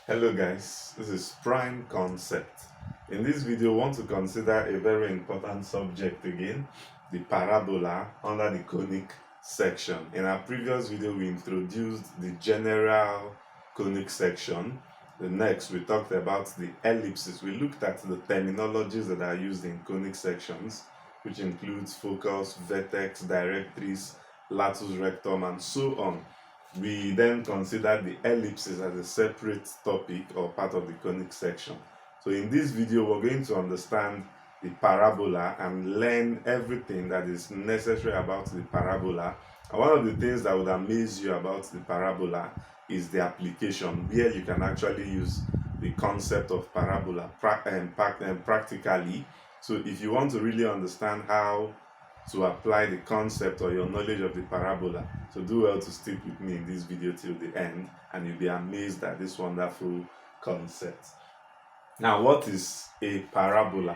Hello guys, this is Prime Concept. In this video, I want to consider a very important subject again, the parabola under the conic section. In our previous video, we introduced the general conic section. The next, we talked about the ellipses. We looked at the terminologies that are used in conic sections, which includes focus, vertex, directrix, latus, rectum, and so on. We then considered the ellipses as a separate topic or part of the conic section. So in this video, we're going to understand the parabola and learn everything that is necessary about the parabola. And one of the things that would amaze you about the parabola is the application, where you can actually use the concept of parabola practically. So if you want to really understand how to apply the concept or your knowledge of the parabola, so do well to stick with me in this video till the end, and you'll be amazed at this wonderful concept. Now, what is a parabola?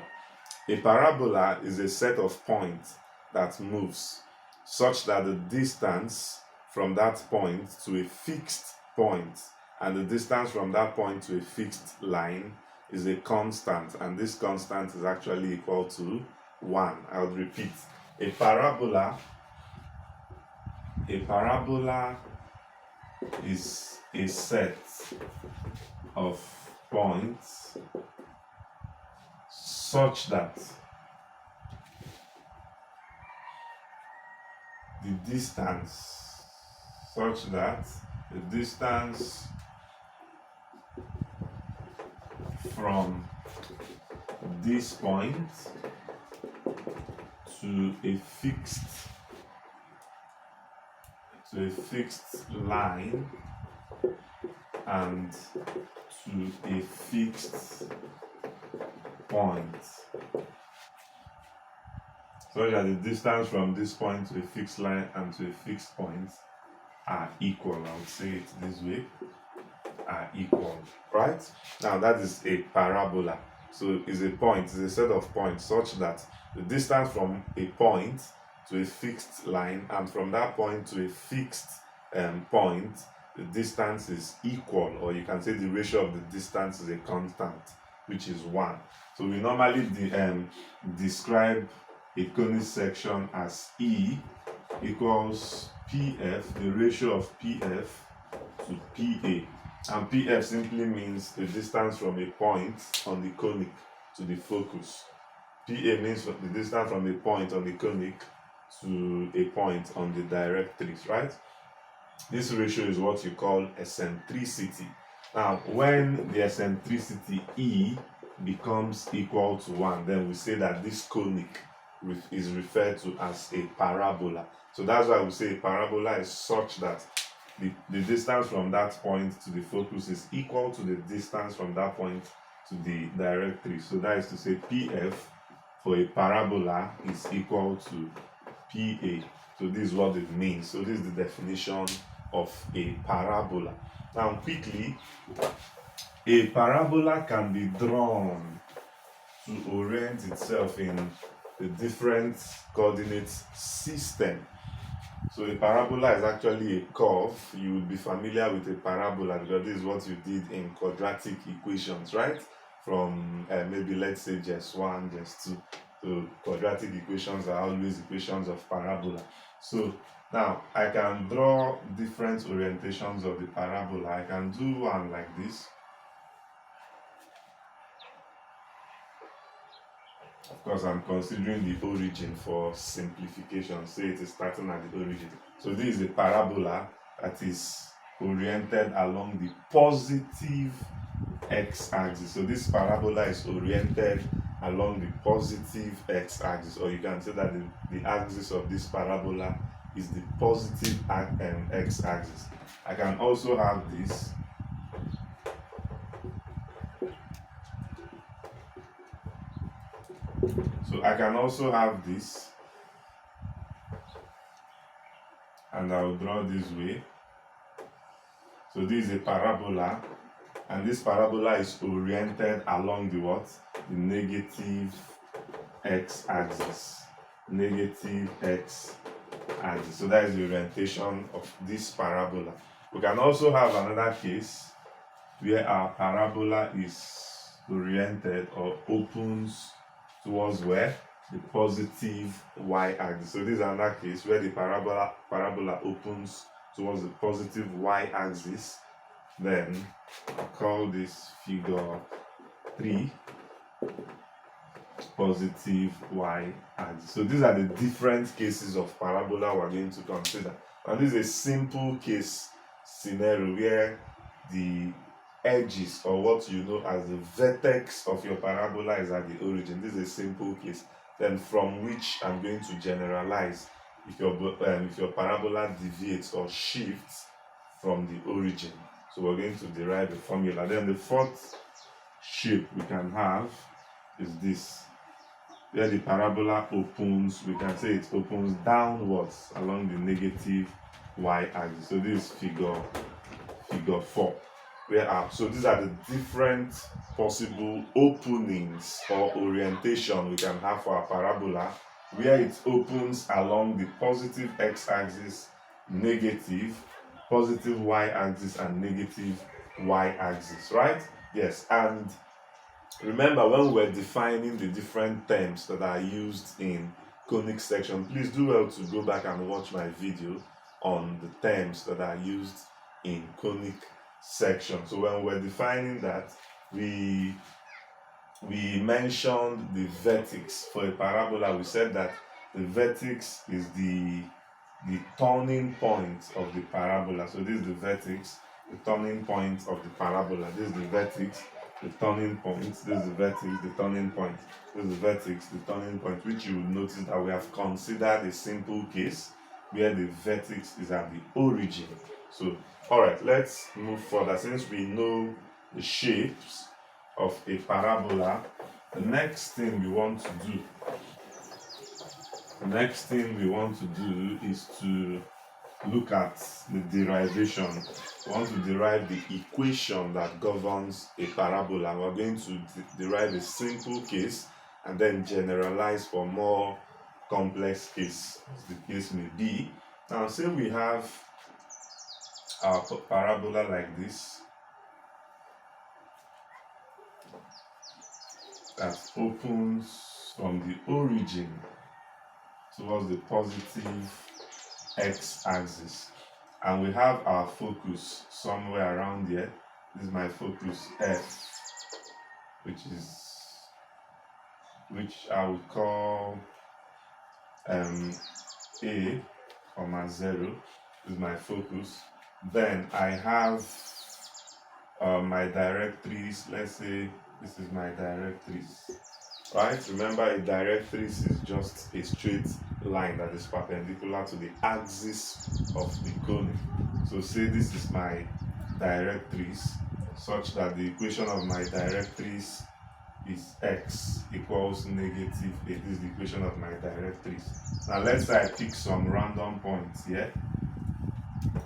A parabola is a set of points that moves such that the distance from that point to a fixed point and the distance from that point to a fixed line is a constant, and this constant is actually equal to 1. I'll repeat. A parabola is a set of points such that the distance from this point to a fixed line and to a fixed point, so that the distance from this point to a fixed line and to a fixed point are equal. I would say it this way, are equal, right? Now that is a parabola. So it's a point, it's a set of points such that the distance from a point to a fixed line and from that point to a fixed point, the distance is equal, or you can say the ratio of the distance is a constant, which is 1. So we normally describe a conic section as E equals PF, the ratio of PF to PA. And PF simply means the distance from a point on the conic to the focus. PA means the distance from a point on the conic to a point on the directrix, right? This ratio is what you call eccentricity. Now, when the eccentricity E becomes equal to 1, then we say that this conic is referred to as a parabola. So that's why we say a parabola is such that the distance from that point to the focus is equal to the distance from that point to the directrix. So that is to say PF for a parabola is equal to PA. So this is what it means. So this is the definition of a parabola. Now quickly, a parabola can be drawn to orient itself in the different coordinates system. So a parabola is actually a curve. You would be familiar with a parabola because this is what you did in quadratic equations, right? From maybe let's say just 1, just 2. So quadratic equations are always equations of parabola. So now I can draw different orientations of the parabola. I can do one like this. Of course, I'm considering the origin for simplification. Say it is starting at the origin. So this is a parabola that is oriented along the positive x-axis. So this parabola is oriented along the positive x-axis, or you can say that the axis of this parabola is the positive x-axis. I can also have this. So I can also have this, and I will draw this way. So this is a parabola, and this parabola is oriented along the what? The negative x-axis. Negative x-axis. So that is the orientation of this parabola. We can also have another case where our parabola is oriented or opens towards where? The positive y-axis. So this is another case where the parabola opens towards the positive y-axis. Then I call this figure 3, positive y-axis. So these are the different cases of parabola we're going to consider. And this is a simple case scenario where the edges, or what you know as the vertex of your parabola, is at the origin. This is a simple case. Then from which I'm going to generalize if your parabola deviates or shifts from the origin. So we're going to derive a formula. Then the fourth shape we can have is this, where the parabola opens, we can say it opens downwards along the negative y-axis. So this is figure 4. So these are the different possible openings or orientation we can have for our parabola, where it opens along the positive x-axis, negative, positive y-axis, and negative y-axis, right? Yes, and remember when we're defining the different terms that are used in conic section, please do well to go back and watch my video on the terms that are used in conic section. So when we're defining that, we mentioned the vertex for a parabola. We said that the vertex is the turning point of the parabola. So this is the vertex, the turning point of the parabola. This is the vertex, the turning point. This is the vertex, the turning point. This is the vertex, the turning point, which you will notice that we have considered a simple case where the vertex is at the origin. So, alright, let's move further. Since we know the shapes of a parabola, the next thing we want to do is to look at the derivation. We want to derive the equation that governs a parabola. We're going to derive a simple case and then generalize for more complex case, as the case may be. Now, say we have our parabola like this, that opens from the origin towards the positive x-axis, and we have our focus somewhere around here. This is my focus F, which I would call A, 0. This is my focus. Then I have my directrix. Let's say this is my directrix, right? Remember, a directrix is just a straight line that is perpendicular to the axis of the cone. So say this is my directrix, such that the equation of my directrix is x equals negative 8. This is the equation of my directrix. Now let's say I pick some random points here,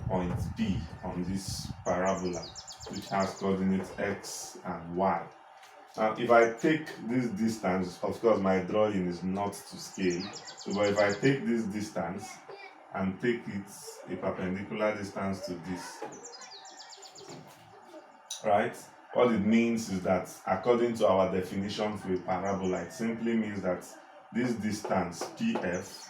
point P on this parabola, which has coordinates x and y. Now if I take this distance, of course my drawing is not to scale, but if I take this distance and take it a perpendicular distance to this, right? What it means is that according to our definition for a parabola, it simply means that this distance PF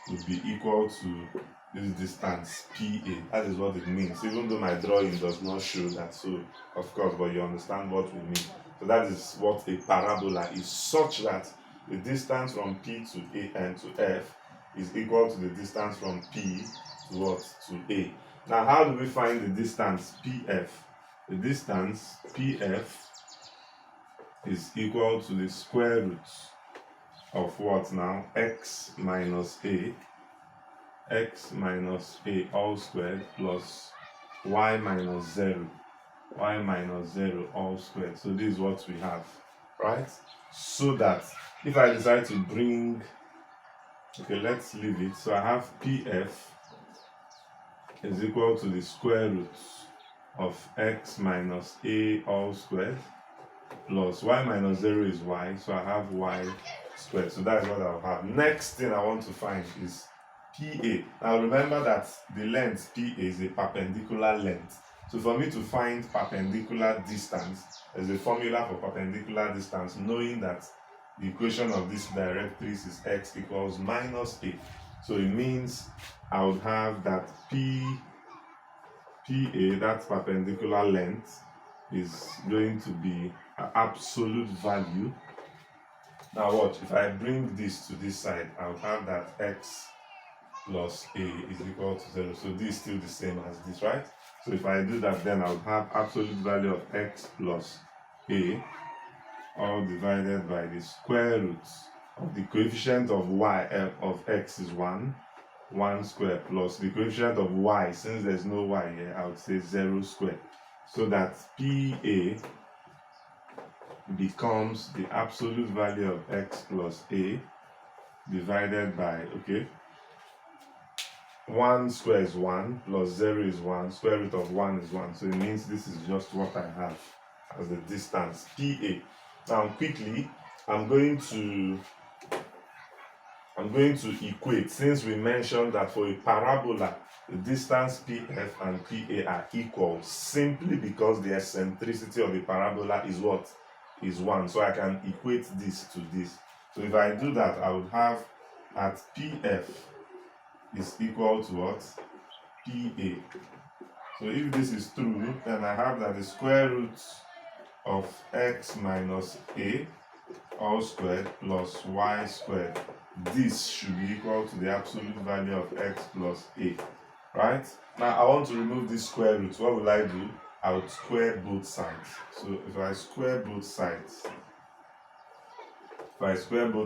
would be equal to this distance PA. That is what it means, even though my drawing does not show that, so of course, but you understand what we mean. So that is what a parabola is, such that the distance from P to A and to F is equal to the distance from P to what? To A. Now how do we find the distance PF? The distance PF is equal to the square root of what now? X minus A all squared plus y minus 0 all squared. So this is what we have, right? So that if I decide to bring, okay, let's leave it. So I have PF is equal to the square root of x minus A all squared plus y minus 0 is y, so I have y squared. So that's what I'll have. Next thing I want to find is PA. Now remember that the length PA is a perpendicular length. So for me to find perpendicular distance, there's a formula for perpendicular distance, knowing that the equation of this directrix is x equals minus a. So it means I would have that PA, that perpendicular length, is going to be an absolute value. Now watch, if I bring this to this side, I would have that x plus a is equal to 0. So this is still the same as this, right? So if I do that, then I would have absolute value of x plus a, all divided by the square root of the coefficient of y of x is 1 square, plus the coefficient of y, since there's no y here, I would say 0 square. So that PA becomes the absolute value of x plus a divided by, okay, 1 square is 1 plus 0 is 1, square root of 1 is 1. So it means this is just what I have as the distance PA. Now quickly, I'm going to equate, since we mentioned that for a parabola, the distance PF and PA are equal simply because the eccentricity of a parabola is what? Is 1. So I can equate this to this. So if I do that, I would have at PF is equal to what? PA. So if this is true, then I have that the square root of x minus a all squared plus y squared, this should be equal to the absolute value of x plus a, right? Now I want to remove this square root. What will I do? I would square both sides. So if I square both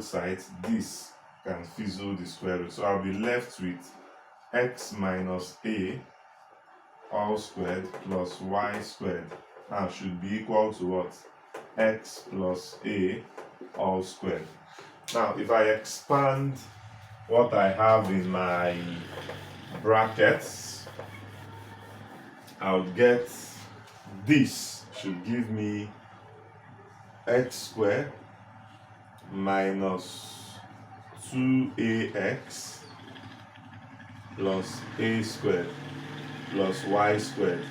sides, this can fizzle the square root. So I'll be left with x minus a all squared plus y squared. Now should be equal to what? X plus a all squared. Now if I expand what I have in my brackets, I would get this should give me x squared minus 2ax plus a squared plus y squared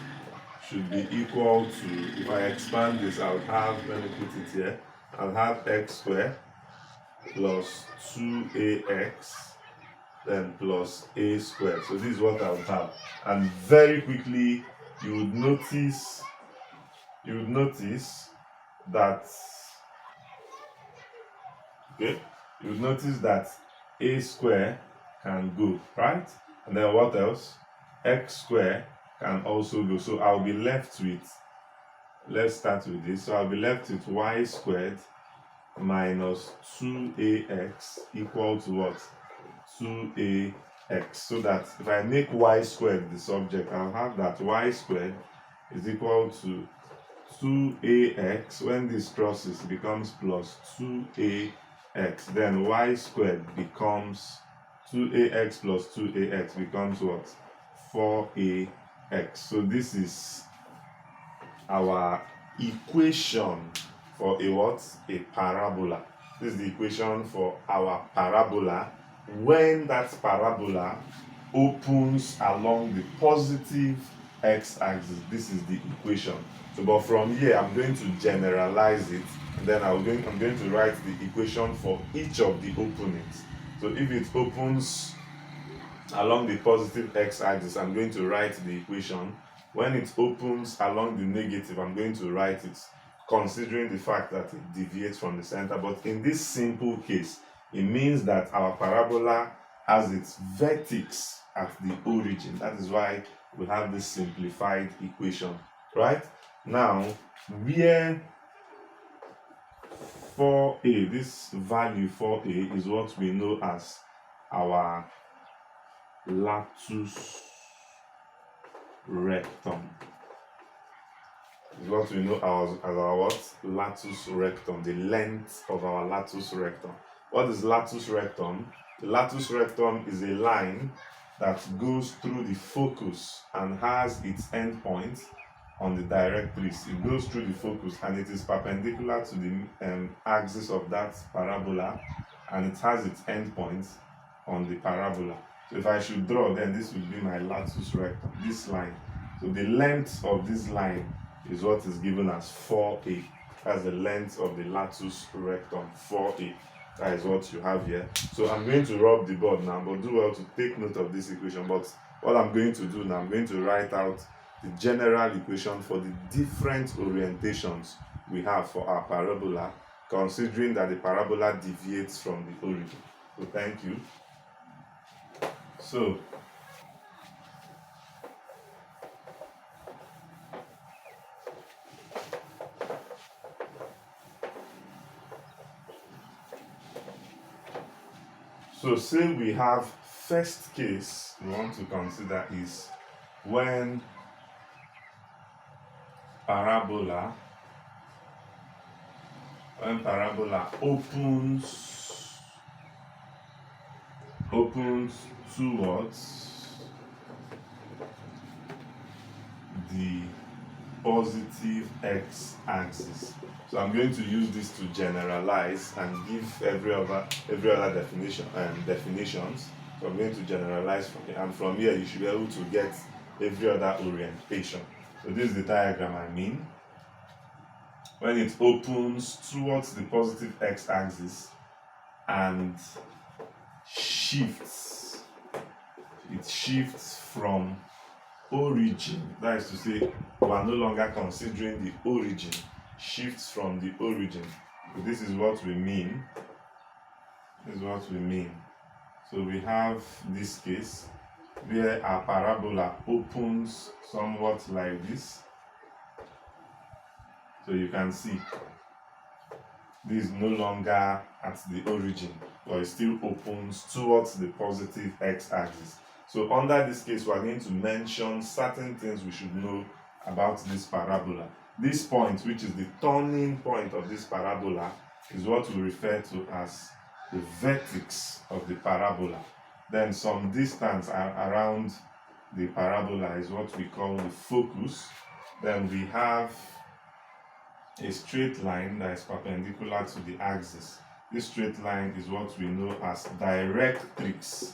should be equal to, if I expand this, I'll have, let me put it here, I'll have x squared plus 2ax then plus a squared. So this is what I'll have. And very quickly you would notice that, okay, you would notice that a square can go, right? And then what else? X square can also go. So I'll be left with, let's start with this. So I'll be left with y squared minus 2ax equal to what? 2ax. So that if I make y squared the subject, I'll have that y squared is equal to 2ax. When this crosses, it becomes plus 2ax. Then y squared becomes 2ax plus 2ax becomes what? 4ax. So this is our equation for a what? A parabola. This is the equation for our parabola when that parabola opens along the positive x-axis. This is the equation. So, but from here, I'm going to generalize it, and then I'm going to write the equation for each of the openings. So if it opens along the positive x-axis, I'm going to write the equation. When it opens along the negative, I'm going to write it considering the fact that it deviates from the center. But in this simple case, it means that our parabola has its vertex at the origin. That is why we have this simplified equation, right? Now, where 4a, this value 4a is what we know as our latus rectum. Is what we know as our what? Latus rectum, the length of our latus rectum. What is latus rectum? The latus rectum is a line that goes through the focus and has its endpoint on the directrix. It goes through the focus and it is perpendicular to the axis of that parabola, and it has its endpoint on the parabola. So if I should draw, then this would be my latus rectum, this line. So the length of this line is what is given as 4a. That's the length of the latus rectum, 4a. That is what you have here. So I'm going to rub the board now, but do well to take note of this equation. But what I'm going to do now, I'm going to write out the general equation for the different orientations we have for our parabola, considering that the parabola deviates from the origin. So thank you. So say we have first case we want to consider is when parabola opens towards the positive x-axis. So I'm going to use this to generalize and give every other definitions. So I'm going to generalize from here, and from here you should be able to get every other orientation. So this is the diagram I mean. When it opens towards the positive x-axis and shifts, it shifts from origin, that is to say we are no longer considering the origin, shifts from the origin. So this is what we mean. So we have this case where our parabola opens somewhat like this. So you can see this is no longer at the origin, but it still opens towards the positive x-axis. So under this case, we are going to mention certain things we should know about this parabola. This point, which is the turning point of this parabola, is what we refer to as the vertex of the parabola. Then some distance around the parabola is what we call the focus. Then we have a straight line that is perpendicular to the axis. This straight line is what we know as directrix.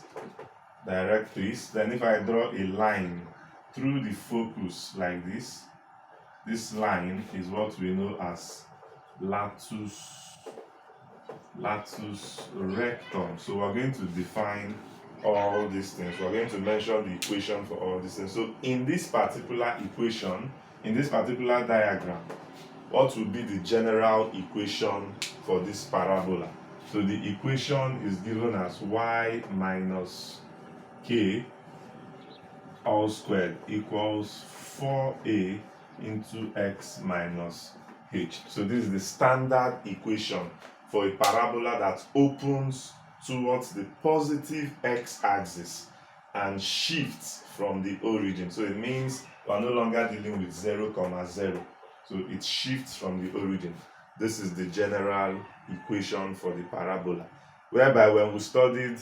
Then if I draw a line through the focus like this, this line is what we know as latus rectum. So we're going to define all these things. We're going to mention the equation for all these things. So in this particular equation, in this particular diagram, what will be the general equation for this parabola? So the equation is given as y minus k all squared equals 4a into x minus h. So this is the standard equation for a parabola that opens towards the positive x-axis and shifts from the origin. So it means we are no longer dealing with 0, 0. So it shifts from the origin. This is the general equation for the parabola. Whereby when we studied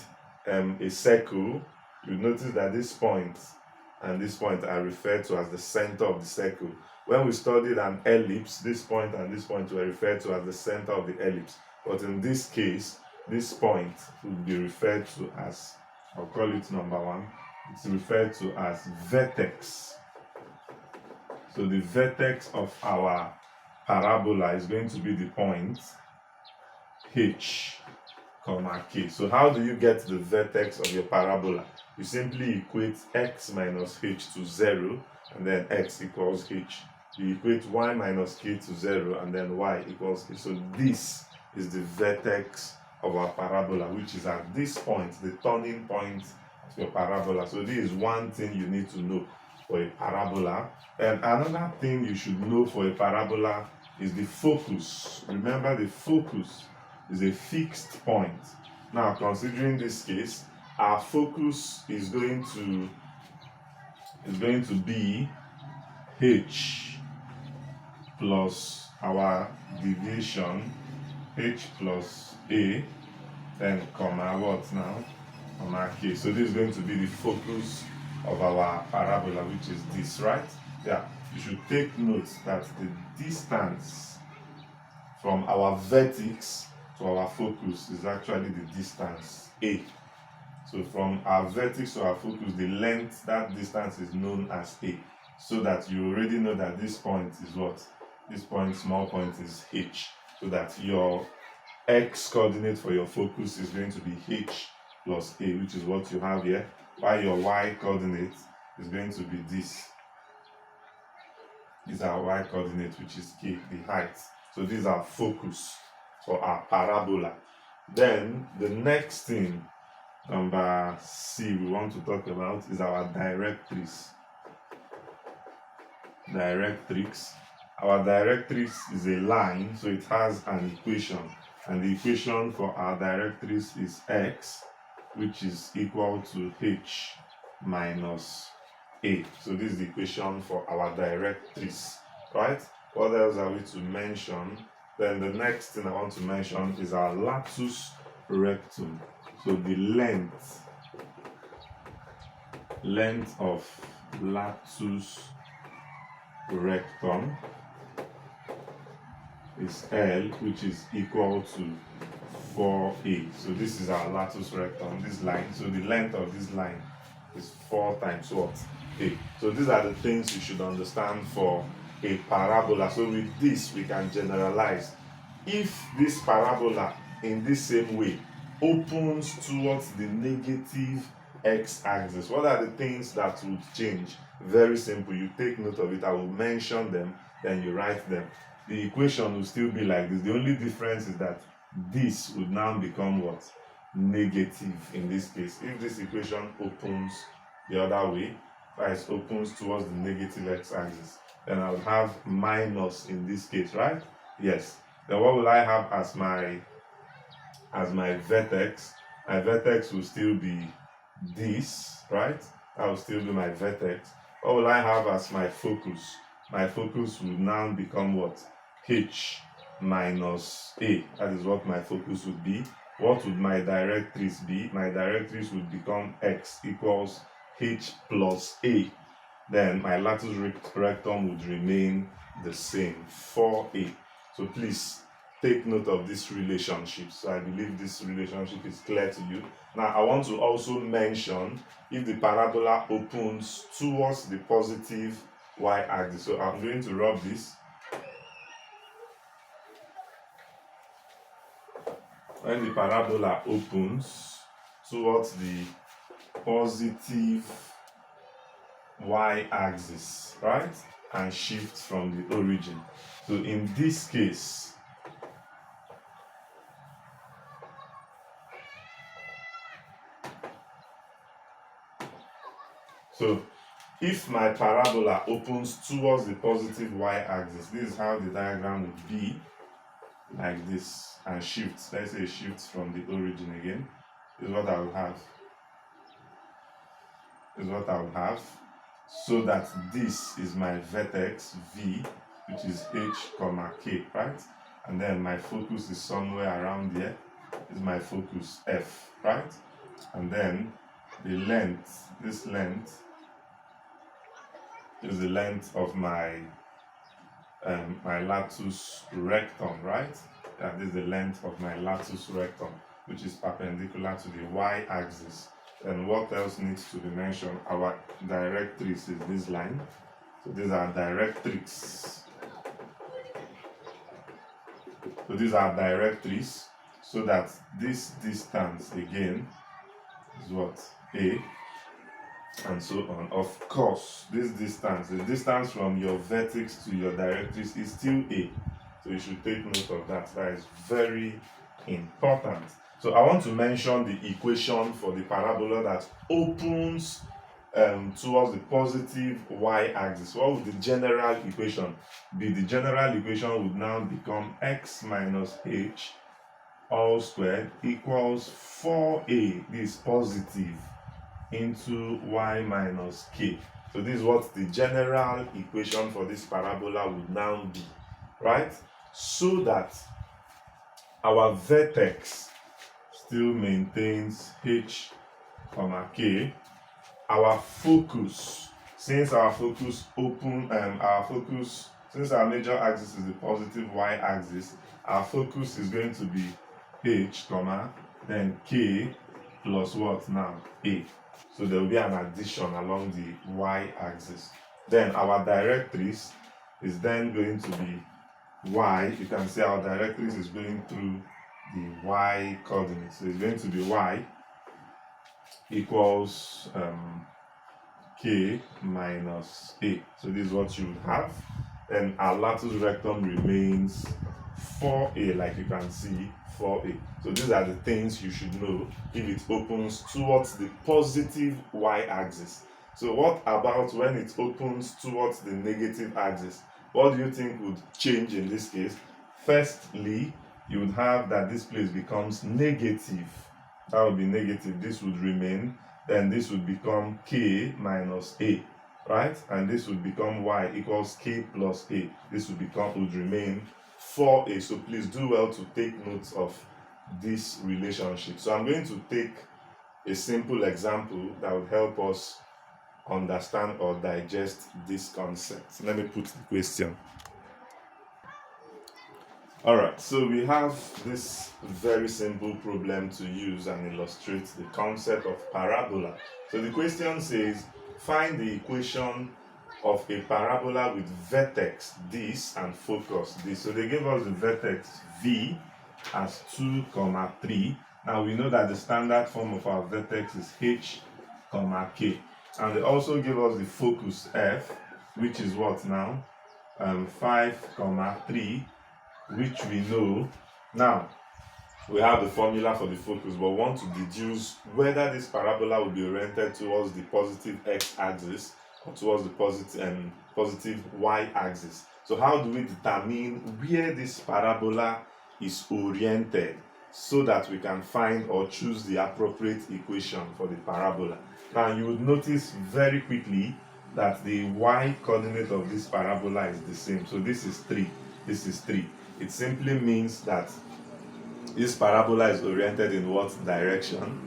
a circle, you notice that this point and this point are referred to as the center of the circle. When we studied an ellipse, this point and this point were referred to as the center of the ellipse. But in this case, this point will be referred to as, I'll call it number 1, it's referred to as vertex. So the vertex of our parabola is going to be the point h, k. So how do you get the vertex of your parabola? You simply equate x minus h to 0, and then x equals h. You equate y minus k to 0, and then y equals h. So this is the vertex of our parabola, which is at this point, the turning point of your parabola. So this is one thing you need to know for a parabola. And another thing you should know for a parabola is the focus. Remember, the focus is a fixed point. Now, considering this case, our focus is going to be h plus our deviation, h plus a, then comma what now? Comma k. So this is going to be the focus of our parabola, which is this, right? Yeah, you should take note that the distance from our vertex to our focus is actually the distance a. So from our vertex to our focus, the length, that distance is known as a. so that you already know that this point is what? This point, small point, is h, so that your x coordinate for your focus is going to be h plus a, which is what you have here, while your y coordinate is going to be this. These are y coordinate, which is k, the height. So these are focus for our parabola. Then the next thing, number C, we want to talk about is our directrix. Directrix. Our directrix is a line, so it has an equation, and the equation for our directrix is x, which is equal to h minus a. So this is the equation for our directrix, right? What else are we to mention? Then the next thing I want to mention is our latus rectum. So the length of latus rectum is L, which is equal to 4a. So this is our latus rectum, this line. So the length of this line is 4 times what? A. So these are the things you should understand for a parabola. So with this, we can generalize. If this parabola in this same way opens towards the negative x-axis, what are the things that would change? Very simple. You take note of it. I will mention them, then you write them. The equation will still be like this. The only difference is that this would now become what? Negative in this case. If this equation opens the other way, that is, opens towards the negative x-axis, then I would have minus in this case, right? Yes. Then what will I have as my vertex? My vertex will still be this, right? That will still be my vertex. What will I have as my focus? My focus will now become what? H minus a. That is what my focus would be. What would my directrix be? My directrix would become x equals h plus a. Then my latus rectum would remain the same, 4a. So please take note of this relationship. So I believe this relationship is clear to you. Now I want to also mention if the parabola opens towards the positive y-axis. So I'm going to rub this. When the parabola opens towards the positive y-axis, right, and shifts from the origin. So in this case, so if my parabola opens towards the positive y-axis, this is how the diagram would be, like this, and shifts. Let's say it shifts from the origin again. This is what I will have. This is what I will have. So that this is my vertex V, which is h comma k, right? And then my focus is somewhere around here. This is my focus F, right? And then the length, this length is the length of my my latus rectum, right? That is the length of my latus rectum, which is perpendicular to the y-axis. And what else needs to be mentioned? Our directrix is this line. So these are directrix. So these are directrix. So that this distance again is what? A. And so on. Of course, this distance, the distance from your vertex to your directrix is still A. So you should take note of that. That is very important. So I want to mention the equation for the parabola that opens towards the positive y-axis. What would the general equation be? The general equation would now become x minus h all squared equals 4a, this is positive, into y minus k. So this is what the general equation for this parabola would now be, right? So that our vertex still maintains h comma k. Our focus, since our focus since our major axis is the positive y-axis, our focus is going to be h comma then k plus what now? A. So there will be an addition along the y-axis. Then our directrix is then going to be y. You can see our directrix is going through the y coordinates. So it's going to be y equals k minus a. So this is what you would have. Then our latus rectum remains 4a, like you can see, 4a. So these are the things you should know if it opens towards the positive y-axis. So what about when it opens towards the negative axis? What do you think would change in this case? Firstly, you would have that this place becomes negative. That would be negative. This would remain. Then this would become k minus a, right? And this would become y equals k plus a. This would remain 4a. So please do well to take notes of this relationship. So I'm going to take a simple example that would help us understand or digest this concept. Let me put the question. Alright, so we have this very simple problem to use and illustrate the concept of parabola. So the question says, find the equation of a parabola with vertex this and focus this. So they gave us the vertex v as 2, 3. Now we know that the standard form of our vertex is h, k. And they also gave us the focus f, which is what now? 5, 3. Which we know. Now we have the formula for the focus, but want to deduce whether this parabola will be oriented towards the positive x-axis or towards the positive y-axis. So how do we determine where this parabola is oriented so that we can find or choose the appropriate equation for the parabola? Now you would notice very quickly that the y coordinate of this parabola is the same. So this is 3, this is 3. It simply means that this parabola is oriented in what direction?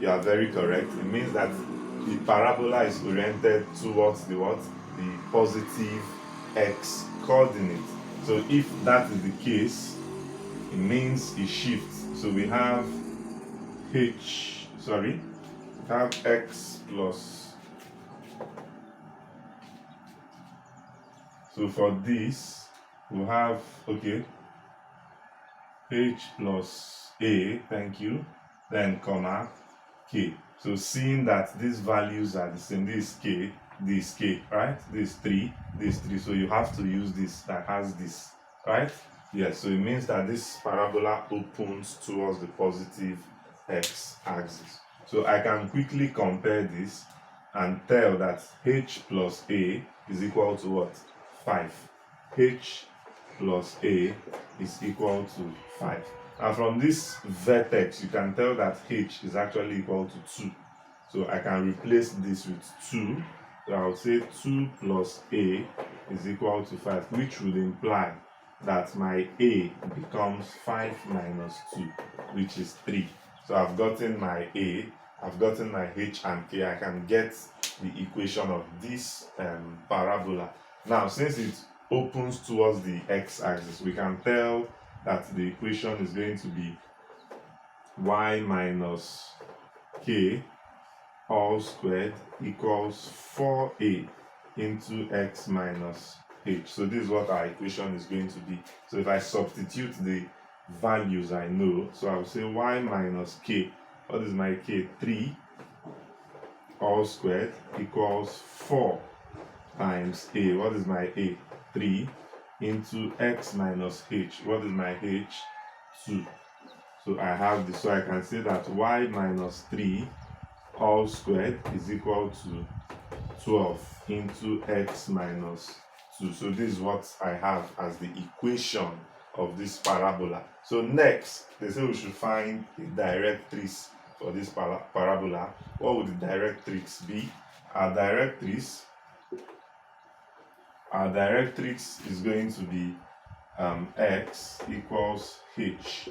You are very correct. It means that the parabola is oriented towards the what? The positive x coordinate. So if that is the case, it means it shifts. So we have x plus. So for this, we'll have, h plus a, thank you, then comma, k. So seeing that these values are the same, this k, right? This 3, this 3. So you have to use this that has this, right? Yes, so it means that this parabola opens towards the positive x-axis. So I can quickly compare this and tell that h plus a is equal to what? 5. H plus a is equal to 5. And from this vertex, you can tell that h is actually equal to 2. So I can replace this with 2. So I would say 2 plus a is equal to 5, which would imply that my a becomes 5 minus 2, which is 3. So I've gotten my a, I've gotten my h and k. I can get the equation of this parabola. Now, since it opens towards the x-axis, we can tell that the equation is going to be y minus k all squared equals 4a into x minus h. So this is what our equation is going to be. So if I substitute the values I know, so I will say y minus k, what is my k? 3 all squared equals 4 times a. What is my a? 3 into x minus h. What is my h? 2. So I have this. So I can say that y minus 3 all squared is equal to 12 into x minus 2. So this is what I have as the equation of this parabola. So next, they say we should find the directrix for this parabola. What would the directrix be? Our directrix is going to be x equals h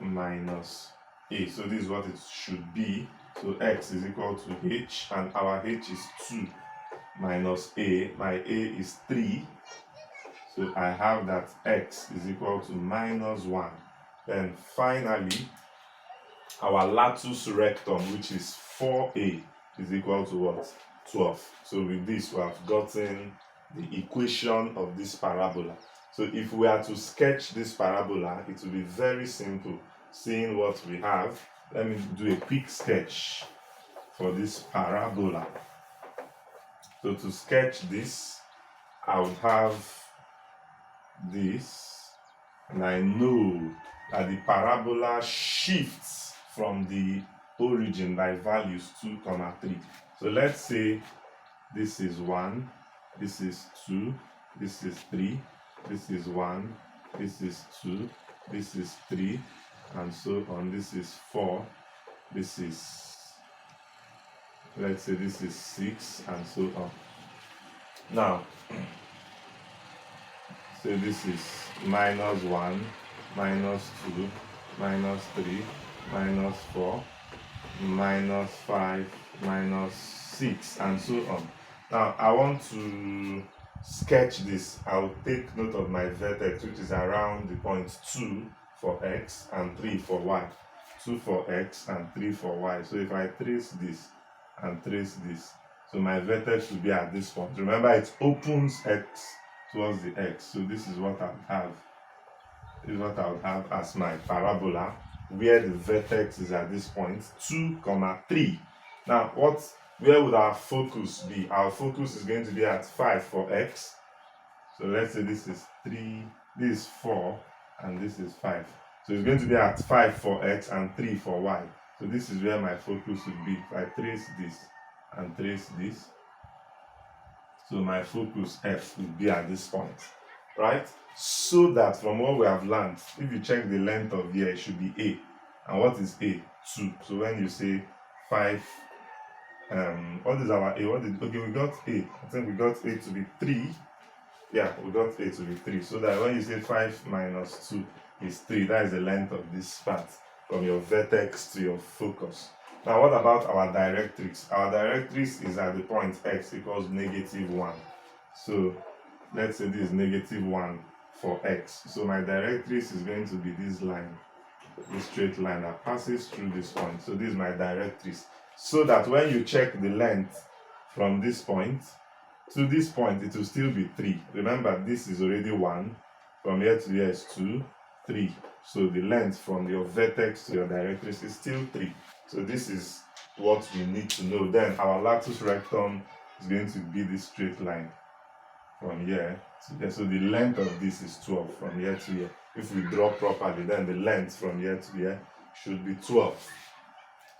minus a. So this is what it should be. So x is equal to h, and our h is 2 minus a. My a is 3. So I have that x is equal to minus 1. Then finally, our latus rectum, which is 4a, is equal to what? 12. So with this, we have gotten the equation of this parabola. So if we are to sketch this parabola, it will be very simple. Seeing what we have, let me do a quick sketch for this parabola. So to sketch this, I would have this, and I know that the parabola shifts from the origin by values 2, 3. So let's say this is 1, this is 2, this is 3, this is 1, this is 2, this is 3, and so on. This is 4, this is, let's say this is 6, and so on. Now, so this is minus 1, minus 2, minus 3, minus 4, minus 5, minus 6, and so on. Now, I want to sketch this. I'll take note of my vertex, which is around the point 2 for x and 3 for y. 2 for x and 3 for y. So if I trace this and trace this, so my vertex will be at this point. Remember, it opens x towards the x. So this is what I would have. This is what I would have as my parabola, where the vertex is at this point, 2, 3. Now, where would our focus be? Our focus is going to be at 5 for x. So let's say this is 3, this is 4, and this is 5. So it's going to be at 5 for x and 3 for y. So this is where my focus would be. If I trace this and trace this, so my focus F will be at this point, right? So that from what we have learned, if you check the length of here, it should be A. And what is A? 2. So when you say 5, what is our A? Okay, we got A. I think we got A to be 3. Yeah, we got A to be 3. So that when you say 5 minus 2 is 3, that is the length of this path from your vertex to your focus. Now, what about our directrix? Our directrix is at the point x equals -1. So let's say this is -1 for x. So my directrix is going to be this line, this straight line that passes through this point. So this is my directrix. So that when you check the length from this point to this point, it will still be 3. Remember, this is already 1. From here to here is 2, 3. So the length from your vertex to your directrix is still 3. So this is what we need to know. Then our latus rectum is going to be this straight line from here to there. So the length of this is 12 from here to here. If we draw properly, then the length from here to here should be 12.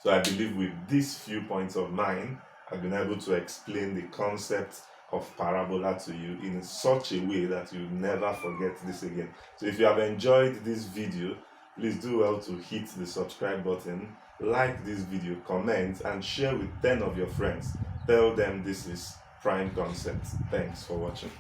So I believe with these few points of mine, I've been able to explain the concept of parabola to you in such a way that you'll never forget this again. So if you have enjoyed this video, please do well to hit the subscribe button, like this video, comment, and share with 10 of your friends. Tell them this is prime concept. Thanks for watching.